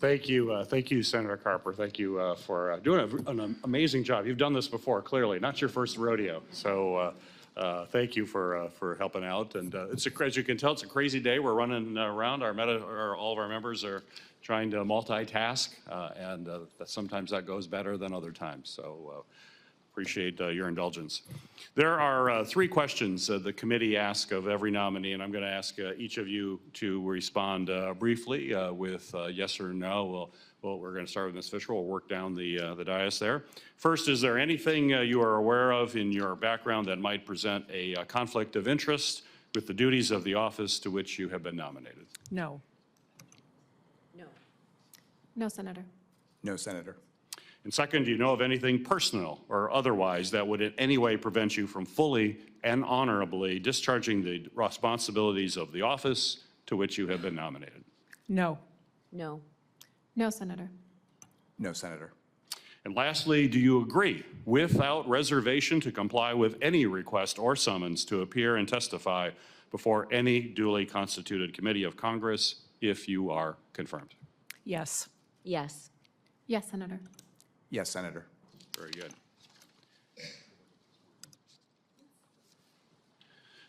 Thank you, Senator Carper. Thank you for doing an amazing job. You've done this before, clearly, not your first rodeo. So thank you for helping out. And as you can tell, it's a crazy day. We're running around. All of our members are trying to multitask, and sometimes that goes better than other times. So appreciate your indulgence. There are 3 questions the committee asks of every nominee, and I'm going to ask each of you to respond briefly with yes or no. We're going to start with Ms. Fisher. We'll work down the dais there. First, is there anything you are aware of in your background that might present a conflict of interest with the duties of the office to which you have been nominated? No. No. No, Senator. No, Senator. And second, do you know of anything personal or otherwise that would in any way prevent you from fully and honorably discharging the responsibilities of the office to which you have been nominated? No. No. No, Senator. No, Senator. And lastly, do you agree without reservation to comply with any request or summons to appear and testify before any duly constituted committee of Congress if you are confirmed? Yes. Yes. Yes, Senator. Yes, Senator. Very good.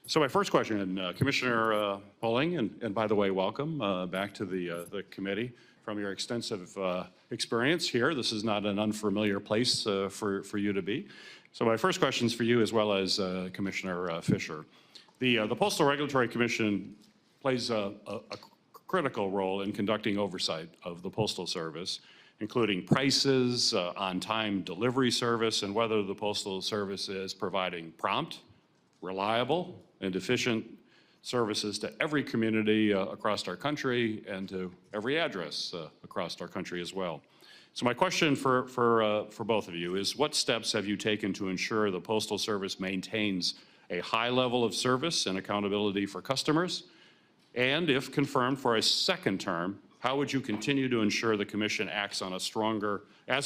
So my first question, Commissioner Polling, and by the way, welcome back to the committee. From your extensive experience here, this is not an unfamiliar place for you to be. So my first question is for you as well as Commissioner Fisher. The Postal Regulatory Commission plays a critical role in conducting oversight of the Postal Service, including prices, on-time delivery service, and whether the Postal Service is providing prompt, reliable, and efficient services to every community across our country and to every address across our country as well. So my question for both of you is, what steps have you taken to ensure the Postal Service maintains a high level of service and accountability for customers? And if confirmed for a second term, how would you continue to ensure the Commission acts on as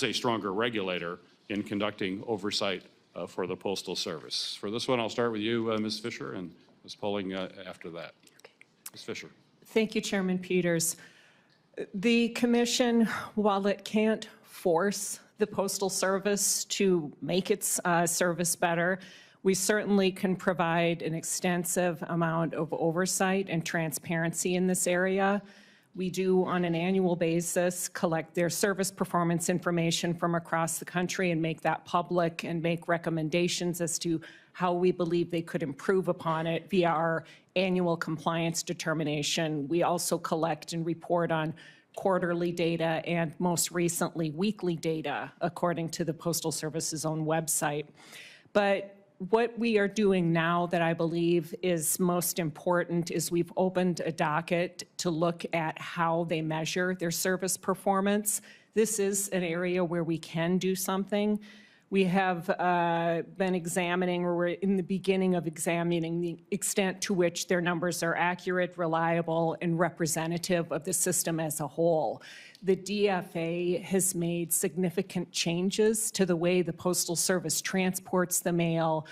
a stronger regulator in conducting oversight for the Postal Service? For this one, I'll start with you, Ms. Fisher, and Ms. Polling after that. Okay. Ms. Fisher. Thank you, Chairman Peters. The Commission, while it can't force the Postal Service to make its service better, we certainly can provide an extensive amount of oversight and transparency in this area. We do, on an annual basis, collect their service performance information from across the country and make that public and make recommendations as to how we believe they could improve upon it via our annual compliance determination. We also collect and report on quarterly data and most recently weekly data according to the Postal Service's own website. But what we are doing now that I believe is most important is we've opened a docket to look at how they measure their service performance. This is an area where we can do something. We have been examining, or we're in the beginning of examining the extent to which their numbers are accurate, reliable, and representative of the system as a whole. The DFA has made significant changes to the way the Postal Service transports the mail,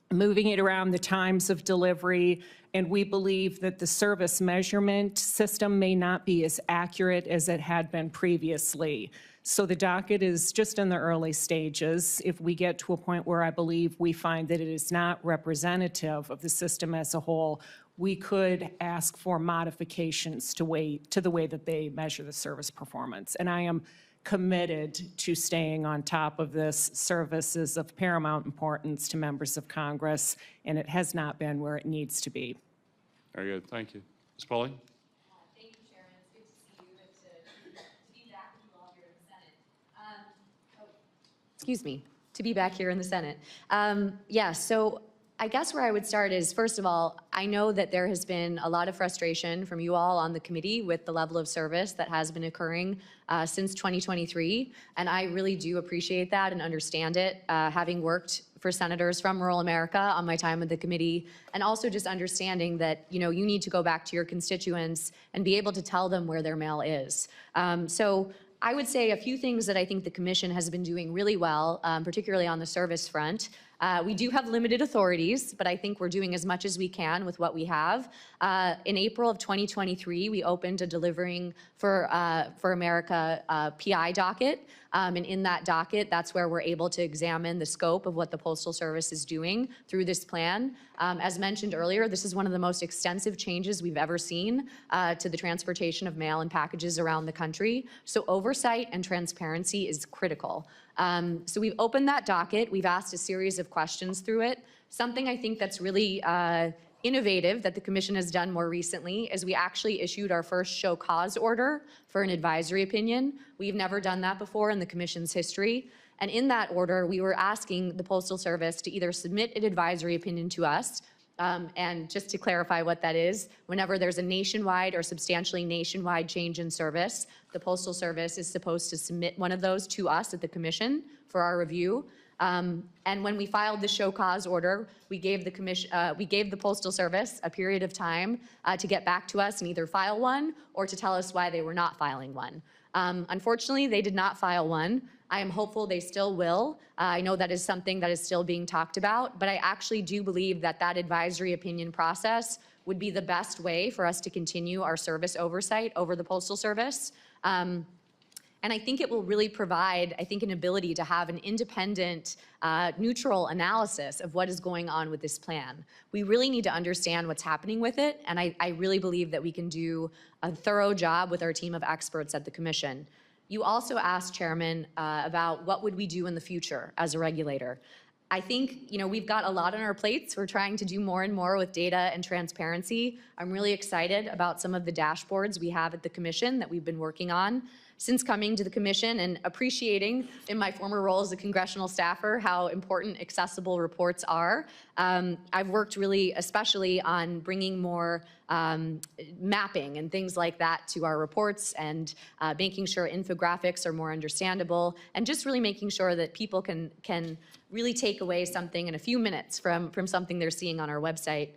moving it around the times of delivery, and we believe that the service measurement system may not be as accurate as it had been previously. So the docket is just in the early stages. If we get to a point where I believe we find that it is not representative of the system as a whole, we could ask for modifications to the way that they measure the service performance. And I am committed to staying on top of this. Service is of paramount importance to members of Congress, and it has not been where it needs to be. Very good. Thank you. Ms. Polling? Thank you, Chairman. It's good to see you and to be back with you all here in the Senate. Excuse me, to be back here in the Senate. Yeah, so I guess where I would start is, first of all, I know that there has been a lot of frustration from you all on the committee with the level of service that has been occurring since 2023, and I really do appreciate that and understand it, having worked for senators from rural America on my time with the committee, and also just understanding that, you know, you need to go back to your constituents and be able to tell them where their mail is. So I would say a few things that I think the Commission has been doing really well, particularly on the service front. We do have limited authorities, but I think we're doing as much as we can with what we have. In April of 2023, we opened a Delivering for America PI docket. And in that docket, that's where we're able to examine the scope of what the Postal Service is doing through this plan. As mentioned earlier, this is one of the most extensive changes we've ever seen to the transportation of mail and packages around the country. So oversight and transparency is critical. So we've opened that docket. We've asked a series of questions through it. Something I think that's really innovative that the Commission has done more recently is we actually issued our first show cause order for an advisory opinion. We've never done that before in the Commission's history. And in that order, we were asking the Postal Service to either submit an advisory opinion to us, and just to clarify what that is, whenever there's a nationwide or substantially nationwide change in service, the Postal Service is supposed to submit one of those to us at the Commission for our review. And when we filed the show cause order, we gave the Postal Service a period of time to get back to us and either file one or to tell us why they were not filing one. Unfortunately, they did not file one. I am hopeful they still will. I know that is something that is still being talked about, but I actually do believe that that advisory opinion process would be the best way for us to continue our service oversight over the Postal Service. And I think it will really provide, I think, an ability to have an independent, neutral analysis of what is going on with this plan. We really need to understand what's happening with it, and I really believe that we can do a thorough job with our team of experts at the Commission. You also asked, Chairman, about what would we do in the future as a regulator. I think, we've got a lot on our plates. We're trying to do more and more with data and transparency. I'm really excited about some of the dashboards we have at the Commission that we've been working on. Since coming to the Commission and appreciating in my former role as a congressional staffer how important accessible reports are, I've worked really especially on bringing more mapping and things like that to our reports and making sure infographics are more understandable and just really making sure that people can really take away something in a few minutes from something they're seeing on our website.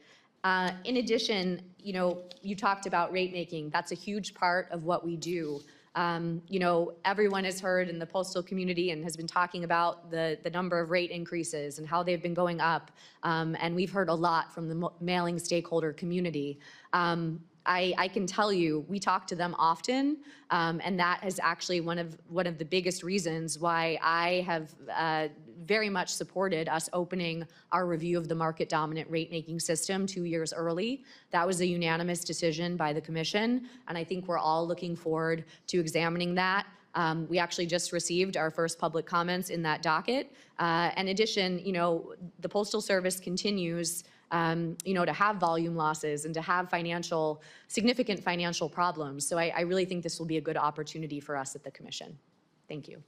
In addition, you talked about rate making. That's a huge part of what we do. Everyone has heard in the postal community and has been talking about the number of rate increases and how they've been going up. And we've heard a lot from the mailing stakeholder community. I can tell you, we talk to them often, and that is actually one of the biggest reasons why I have very much supported us opening our review of the market dominant rate making system 2 years early. That was a unanimous decision by the Commission, and I think we're all looking forward to examining that. We actually just received our first public comments in that docket. In addition, the Postal Service continues to have volume losses and to have significant financial problems. So I really think this will be a good opportunity for us at the Commission. Thank you.